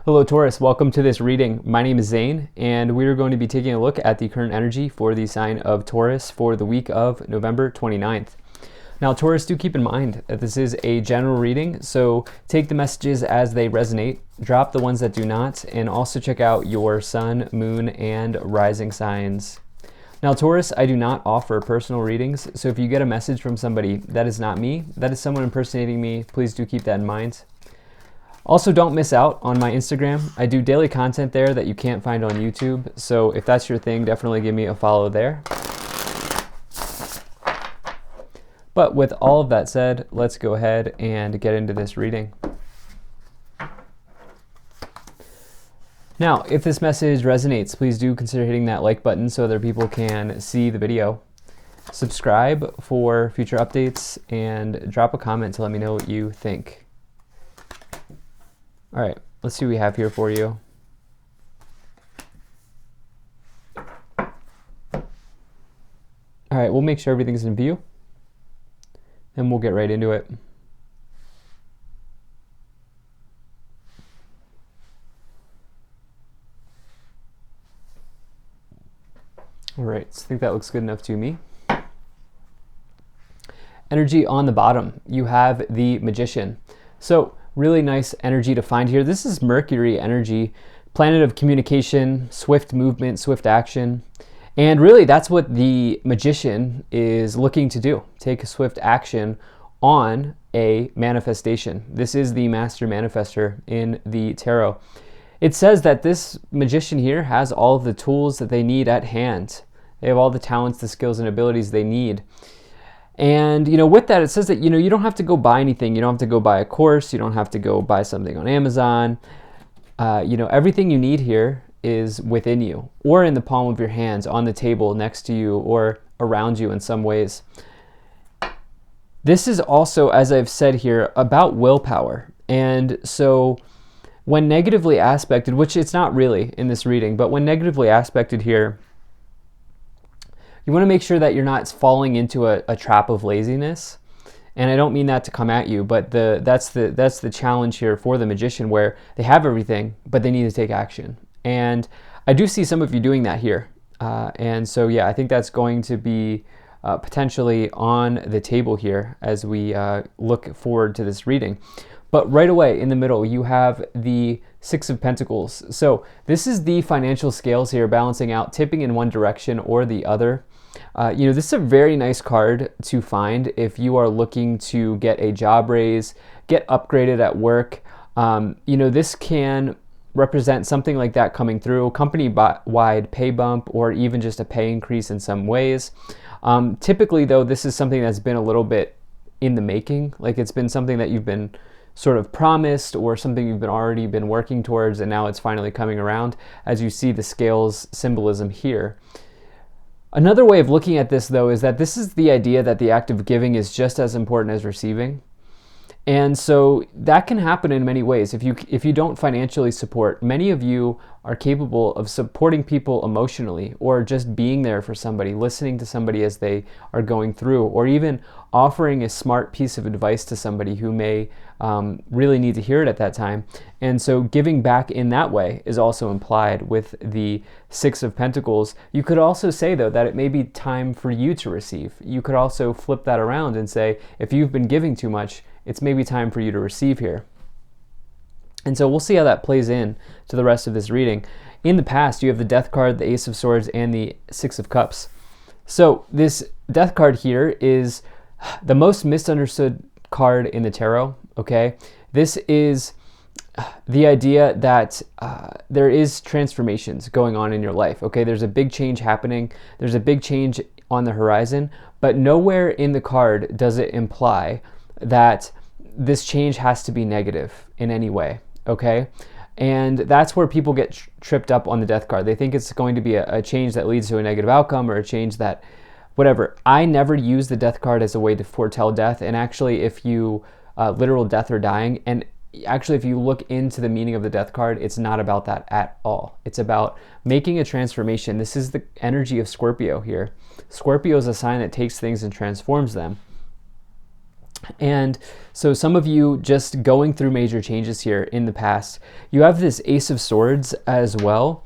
Hello Taurus, welcome to this reading. My name is Zane and we are going to be taking a look at the current energy for the sign of Taurus for the week of November 29th. Now Taurus, do keep in mind that this is a general reading, so take the messages as they resonate, drop the ones that do not, and also check out your sun, moon, and rising signs. Now Taurus, I do not offer personal readings, so if you get a message from somebody, that is not me, that is someone impersonating me. Please do keep that in mind. Also, don't miss out on my Instagram. I do daily content there that you can't find on YouTube. So if that's your thing, definitely give me a follow there. But with all of that said, let's go ahead and get into this reading. Now, if this message resonates, please do consider hitting that like button so other people can see the video. Subscribe for future updates and drop a comment to let me know what you think. All right, let's see what we have here for you. All right, we'll make sure everything's in view, and we'll get right into it. All right, so I think that looks good enough to me. Energy on the bottom, you have the Magician. So really nice energy to find here. This is Mercury energy, planet of communication, swift movement, swift action. And really that's what the Magician is looking to do, take a swift action on a manifestation. This is the master manifester in the tarot. It says that this Magician here has all of the tools that they need at hand. They have all the talents, the skills, and abilities they need. And, with that, it says that, you don't have to go buy anything. You don't have to go buy a course. You don't have to go buy something on Amazon. Everything you need here is within you or in the palm of your hands, on the table next to you or around you in some ways. This is also, as I've said here, about willpower. And so when negatively aspected, which it's not really in this reading, but when negatively aspected here, you want to make sure that you're not falling into a trap of laziness. And I don't mean that to come at you, but that's the challenge here for the Magician, where they have everything, but they need to take action. And I do see some of you doing that here. And so, yeah, I think that's going to be potentially on the table here as we look forward to this reading. But right away in the middle, you have the Six of Pentacles. So this is the financial scales here, balancing out, tipping in one direction or the other. This is a very nice card to find if you are looking to get a job raise, get upgraded at work. This can represent something like that coming through, company-wide pay bump, or even just a pay increase in some ways. Typically, though, this is something that's been a little bit in the making, like it's been something that you've been sort of promised or something you've already been working towards, and now it's finally coming around, as you see the scales symbolism here. Another way of looking at this, though, is that this is the idea that the act of giving is just as important as receiving. And so that can happen in many ways. If you don't financially support, many of you are capable of supporting people emotionally, or just being there for somebody, listening to somebody as they are going through, or even offering a smart piece of advice to somebody who may really need to hear it at that time. And so giving back in that way is also implied with the Six of Pentacles. You could also say, though, that it may be time for you to receive. You could also flip that around and say, if you've been giving too much, it's maybe time for you to receive here. And so we'll see how that plays in to the rest of this reading. In the past, you have the Death card, the Ace of Swords, and the Six of Cups. So this Death card here is the most misunderstood card in the tarot, okay? This is the idea that there is transformations going on in your life, okay? There's a big change happening. There's a big change on the horizon, but nowhere in the card does it imply that this change has to be negative in any way, okay? And that's where people get tripped up on the Death card. They think it's going to be a change that leads to a negative outcome, or a change that, whatever. I never use the Death card as a way to foretell death. And actually, if you, literal death or dying, and actually if you look into the meaning of the Death card, it's not about that at all. It's about making a transformation. This is the energy of Scorpio here. Scorpio is a sign that takes things and transforms them. And so some of you just going through major changes here in the past. You have this Ace of Swords as well.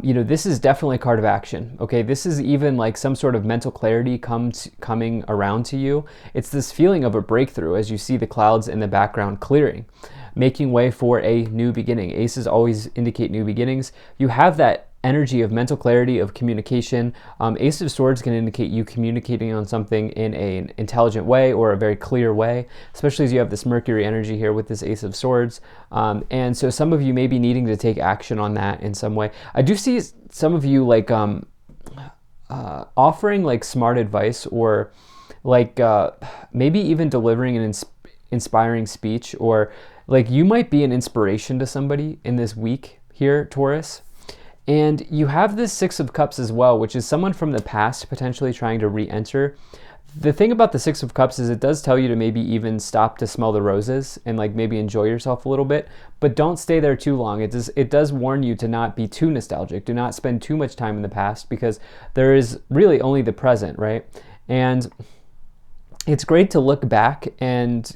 This is definitely a card of action. Okay, this is even like some sort of mental clarity coming around to you. It's this feeling of a breakthrough as you see the clouds in the background clearing, making way for a new beginning. Aces always indicate new beginnings. You have that energy of mental clarity, of communication. Ace of Swords can indicate you communicating on something in an intelligent way or a very clear way, especially as you have this Mercury energy here with this Ace of Swords. And so some of you may be needing to take action on that in some way. I do see some of you like offering like smart advice, or like maybe even delivering an inspiring speech, or like you might be an inspiration to somebody in this week here, Taurus. And you have this Six of Cups as well, which is someone from the past potentially trying to re-enter. The thing about the Six of Cups is it does tell you to maybe even stop to smell the roses and like maybe enjoy yourself a little bit, but don't stay there too long. It does warn you to not be too nostalgic. Do not spend too much time in the past, because there is really only the present, right? And it's great to look back and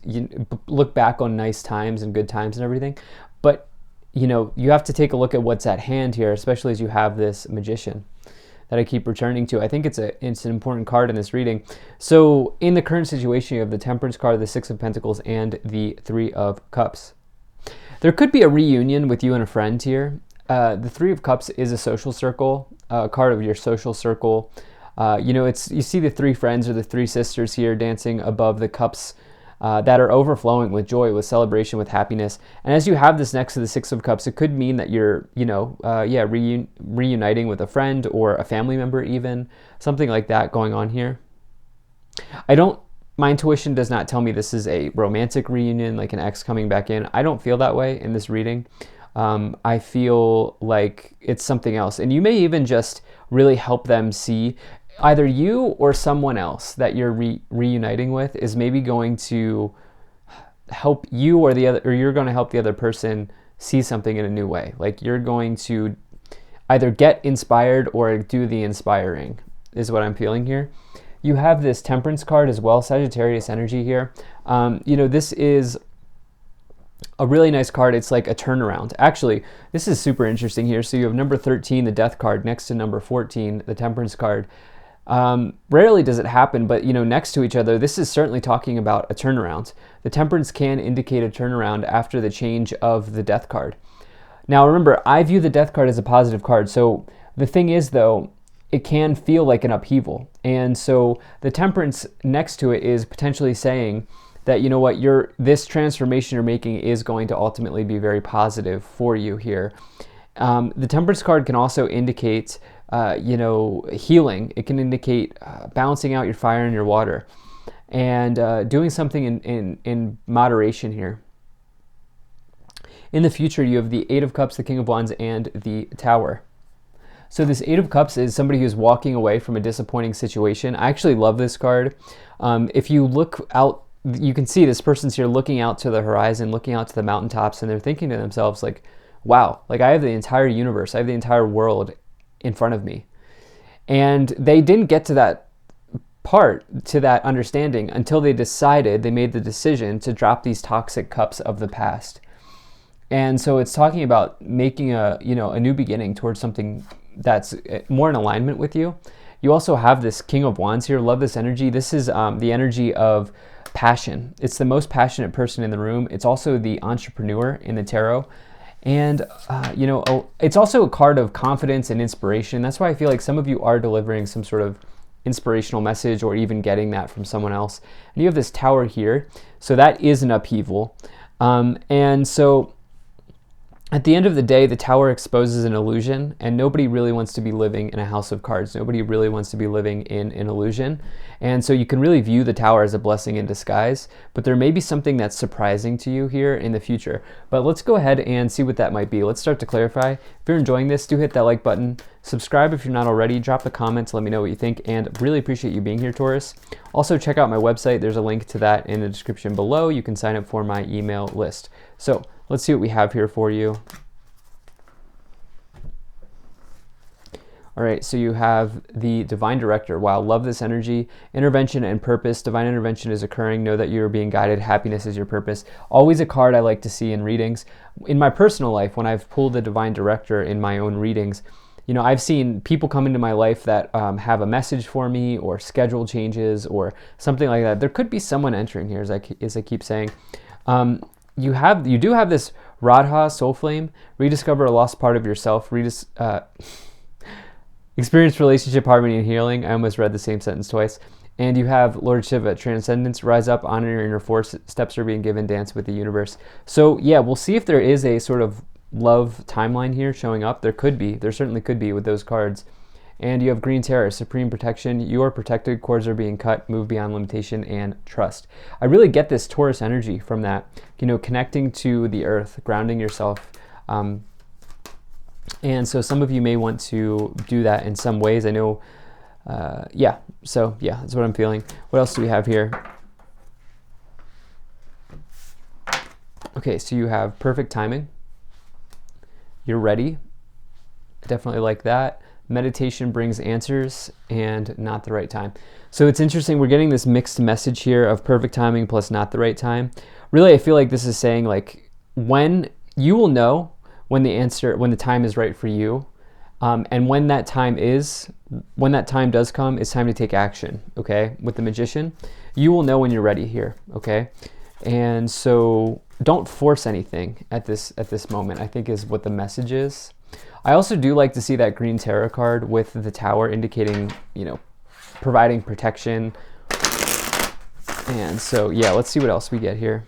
look back on nice times and good times and everything, but you have to take a look at what's at hand here, especially as you have this Magician that I keep returning to. I think it's an important card in this reading. So in the current situation, you have the Temperance card, the Six of Pentacles, and the Three of Cups. There could be a reunion with you and a friend here. The Three of Cups is a social circle, card of your social circle. You see the three friends or the three sisters here dancing above the cups that are overflowing with joy, with celebration, with happiness. And as you have this next to the Six of Cups, it could mean that you're, reuniting with a friend or a family member, even something like that going on here. My intuition does not tell me this is a romantic reunion, like an ex coming back in. I don't feel that way in this reading. I feel like it's something else. And you may even just really help them see either you or someone else that you're reuniting with is maybe going to help you, or you're going to help the other person see something in a new way. Like you're going to either get inspired or do the inspiring, is what I'm feeling here. You have this Temperance card as well, Sagittarius energy here. This is a really nice card. It's like a turnaround. Actually, this is super interesting here. So you have number 13, the Death card, next to number 14, the Temperance card. Rarely does it happen, but next to each other, this is certainly talking about a turnaround. The Temperance can indicate a turnaround after the change of the Death card. Now remember, I view the Death card as a positive card. So the thing is though, it can feel like an upheaval. And so the Temperance next to it is potentially saying that, this transformation you're making is going to ultimately be very positive for you here. The Temperance card can also indicate healing. It can indicate balancing out your fire and your water, and doing something in moderation here. In the future, you have the Eight of Cups, the King of Wands, and the Tower. So this Eight of Cups is somebody who's walking away from a disappointing situation. I actually love this card. If you look out, you can see this person's here looking out to the horizon, looking out to the mountaintops, and they're thinking to themselves like, wow, like I have the entire universe, I have the entire world in front of me. And they didn't get to that part, to that understanding, until they made the decision to drop these toxic cups of the past. And so it's talking about making a new beginning towards something that's more in alignment with you. You also have this King of Wands here. Love this energy. This is the energy of passion. It's the most passionate person in the room. It's also the entrepreneur in the tarot. And, it's also a card of confidence and inspiration. That's why I feel like some of you are delivering some sort of inspirational message, or even getting that from someone else. And you have this Tower here. So that is an upheaval. And so at the end of the day, the Tower exposes an illusion, and nobody really wants to be living in a house of cards. Nobody really wants to be living in an illusion. And so you can really view the Tower as a blessing in disguise, but there may be something that's surprising to you here in the future. But let's go ahead and see what that might be. Let's start to clarify. If you're enjoying this, do hit that like button. Subscribe if you're not already. Drop a comment to let me know what you think, and really appreciate you being here, Taurus. Also, check out my website. There's a link to that in the description below. You can sign up for my email list. So let's see what we have here for you. All right, so you have the Divine Director. Wow, love this energy. Intervention and purpose. Divine intervention is occurring. Know that you're being guided. Happiness is your purpose. Always a card I like to see in readings. In my personal life, when I've pulled the Divine Director in my own readings, you know, I've seen people come into my life that have a message for me, or schedule changes, or something like that. There could be someone entering here, as I keep saying. You do have this Radha soul flame. Rediscover a lost part of yourself. Experience relationship harmony and healing. I almost read the same sentence twice. And you have Lord Shiva, transcendence, rise up, honor your inner force, steps are being given, dance with the universe. So yeah, we'll see if there is a sort of love timeline here showing up. There could be. There certainly could be with those cards. And you have Green Terror, supreme protection. You are protected, cords are being cut, move beyond limitation, and trust. I really get this Taurus energy from that, you know, connecting to the earth, grounding yourself. And so some of you may want to do that in some ways. I know, yeah, so yeah, that's what I'm feeling. What else do we have here? Okay, so you have perfect timing. You're ready. Definitely like that. Meditation brings answers, and not the right time. So it's interesting, we're getting this mixed message here of perfect timing plus not the right time. Really, I feel like this is saying, like, when you will know when the time is right for you, and when that time does come, it's time to take action. Okay, with the Magician, you will know when you're ready here. Okay, and so don't force anything at this moment, I think, is what the message is. I also do like to see that Green Tarot card with the Tower, indicating, you know, providing protection. And so yeah, let's see what else we get here.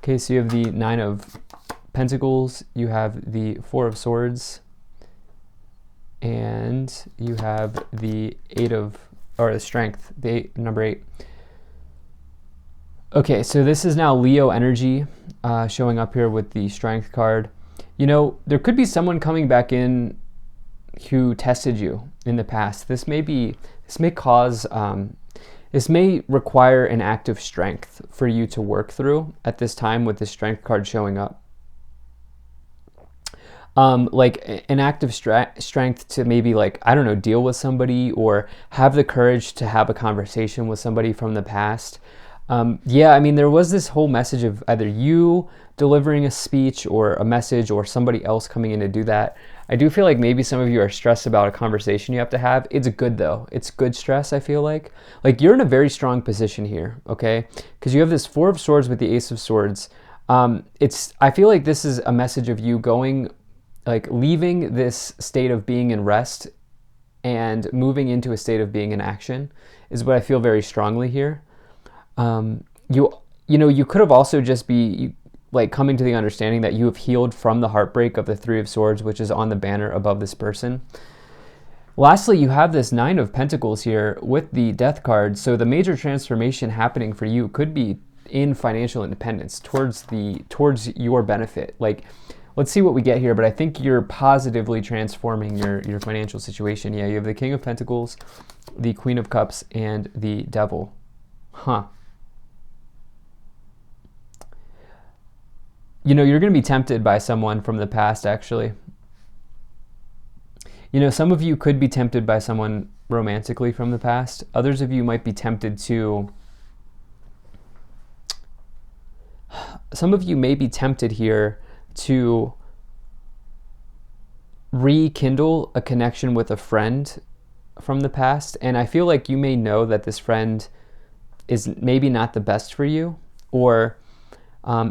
Okay, so you have the Nine of Pentacles, you have the Four of Swords, and you have the the Strength, number 8. Okay, so this is now Leo energy showing up here with the Strength card. You know, there could be someone coming back in who tested you in the past. This may require an act of strength for you to work through at this time, with the Strength card showing up. Like an act of strength to maybe, like, I don't know, deal with somebody, or have the courage to have a conversation with somebody from the past. Yeah, I mean, there was this whole message of either you delivering a speech or a message, or somebody else coming in to do that. I do feel like maybe some of you are stressed about a conversation you have to have. It's good though. It's good stress, I feel like. Like, you're in a very strong position here, okay? Because you have this Four of Swords with the Ace of Swords. I feel like this is a message of you going, like, leaving this state of being in rest and moving into a state of being in action is what I feel very strongly here. You could have also just be like coming to the understanding that you have healed from the heartbreak of the Three of Swords, which is on the banner above this person. Lastly, you have this Nine of Pentacles here with the Death card. So the major transformation happening for you could be in financial independence, towards your benefit. Like, let's see what we get here, but I think you're positively transforming your financial situation. Yeah, you have the King of Pentacles, the Queen of Cups, and the Devil. Huh. You know, you're going to be tempted by someone from the past, actually. You know, some of you could be tempted by someone romantically from the past. Others of you might be tempted to... Some of you may be tempted here to rekindle a connection with a friend from the past. And I feel like you may know that this friend is maybe not the best for you, or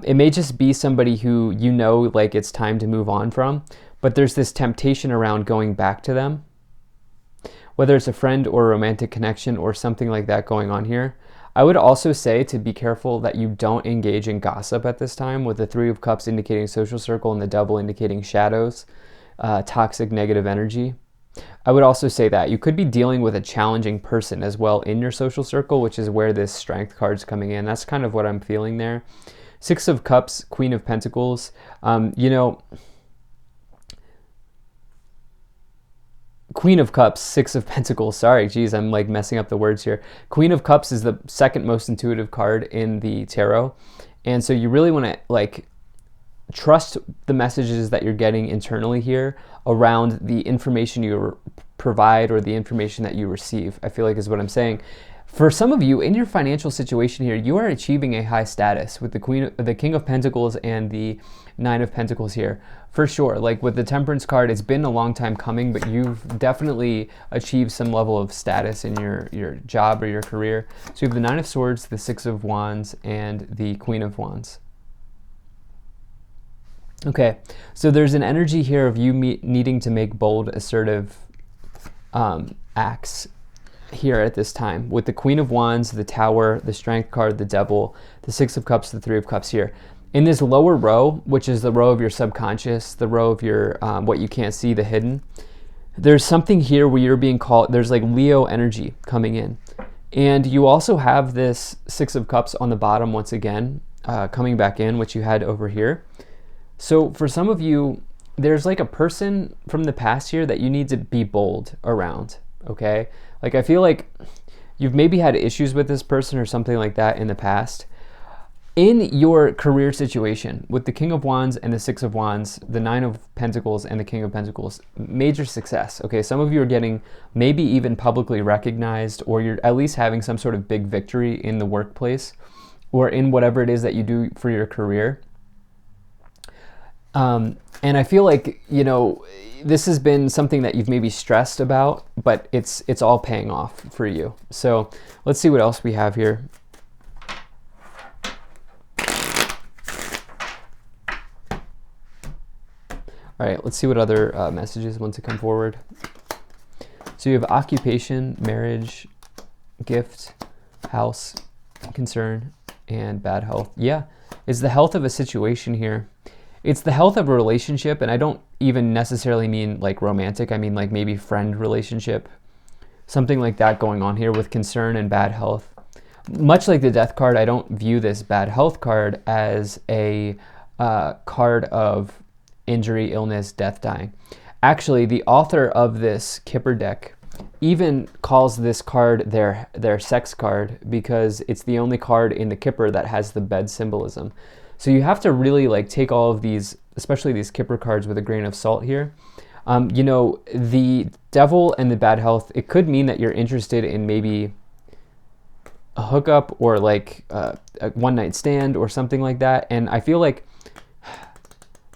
it may just be somebody who, you know, like, it's time to move on from, but there's this temptation around going back to them, whether it's a friend or a romantic connection or something like that going on here. I would also say to be careful that you don't engage in gossip at this time, with the Three of Cups indicating social circle and the Devil indicating shadows, toxic negative energy. I would also say that you could be dealing with a challenging person as well in your social circle, which is where this Strength card's coming in. That's kind of what I'm feeling there. Six of Cups, Queen of Pentacles. You know, Queen of Cups, Six of Pentacles. Sorry, geez, I'm like messing up the words here. Queen of Cups is the second most intuitive card in the tarot. And so you really want to like trust the messages that you're getting internally here around the information you provide or the information that you receive, I feel like is what I'm saying. For some of you in your financial situation here, you are achieving a high status with the King of Pentacles and the Nine of Pentacles here, for sure. Like with the Temperance card, it's been a long time coming, but you've definitely achieved some level of status in your job or your career. So you have the Nine of Swords, the Six of Wands, and the Queen of Wands. Okay, so there's an energy here of you needing to make bold, assertive acts here at this time, with the Queen of Wands, the Tower, the Strength card, the Devil, the Six of Cups, the Three of Cups here. In this lower row, which is the row of your subconscious, the row of your what you can't see, the hidden, there's something here where you're being called, there's like Leo energy coming in. And you also have this Six of Cups on the bottom once again, coming back in, which you had over here. So for some of you, there's like a person from the past here that you need to be bold around, okay? Like I feel like you've maybe had issues with this person or something like that in the past. In your career situation with the King of Wands and the Six of Wands, the Nine of Pentacles and the King of Pentacles, major success, okay? Some of you are getting maybe even publicly recognized, or you're at least having some sort of big victory in the workplace or in whatever it is that you do for your career. And I feel like, you know, this has been something that you've maybe stressed about, but it's all paying off for you. So let's see what else we have here. All right, let's see what other messages want to come forward. So you have occupation, marriage, gift, house, concern, and bad health. Yeah, it's the health of a situation here. It's the health of a relationship, and I don't even necessarily mean like romantic. I mean like maybe friend relationship, something like that going on here with concern and bad health. Much like the Death card, I don't view this bad health card as a card of injury, illness, death, dying. Actually, the author of this Kipper deck even calls this card their sex card, because it's the only card in the Kipper that has the bed symbolism. So you have to really like take all of these, especially these Kipper cards, with a grain of salt here. You know, the Devil and the bad health, it could mean that you're interested in maybe a hookup or like a one-night stand or something like that. And I feel like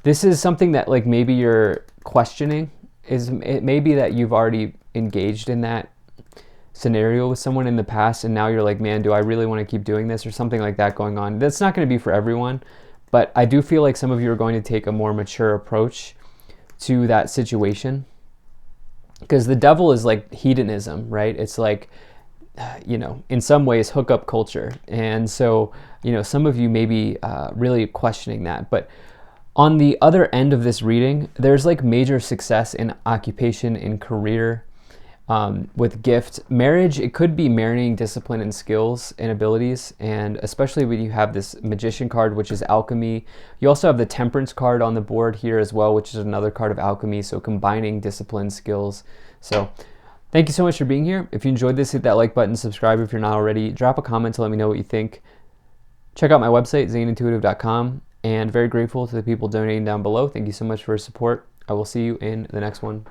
this is something that like maybe you're questioning. It may be that you've already engaged in that scenario with someone in the past, and now you're like, man, do I really want to keep doing this, or something like that going on. That's not going to be for everyone, but I do feel like some of you are going to take a more mature approach to that situation, because the Devil is like hedonism, right? It's like, you know, in some ways hookup culture. And so, you know, some of you may be really questioning that. But on the other end of this reading, there's like major success in occupation, in career, with gift. Marriage, it could be marrying discipline and skills and abilities, and especially when you have this Magician card, which is alchemy. You also have the Temperance card on the board here as well, which is another card of alchemy, so combining discipline, skills. So thank you so much for being here. If you enjoyed this, hit that like button, subscribe if you're not already, drop a comment to let me know what you think. Check out my website, zaneintuitive.com, and very grateful to the people donating down below. Thank you so much for your support. I will see you in the next one.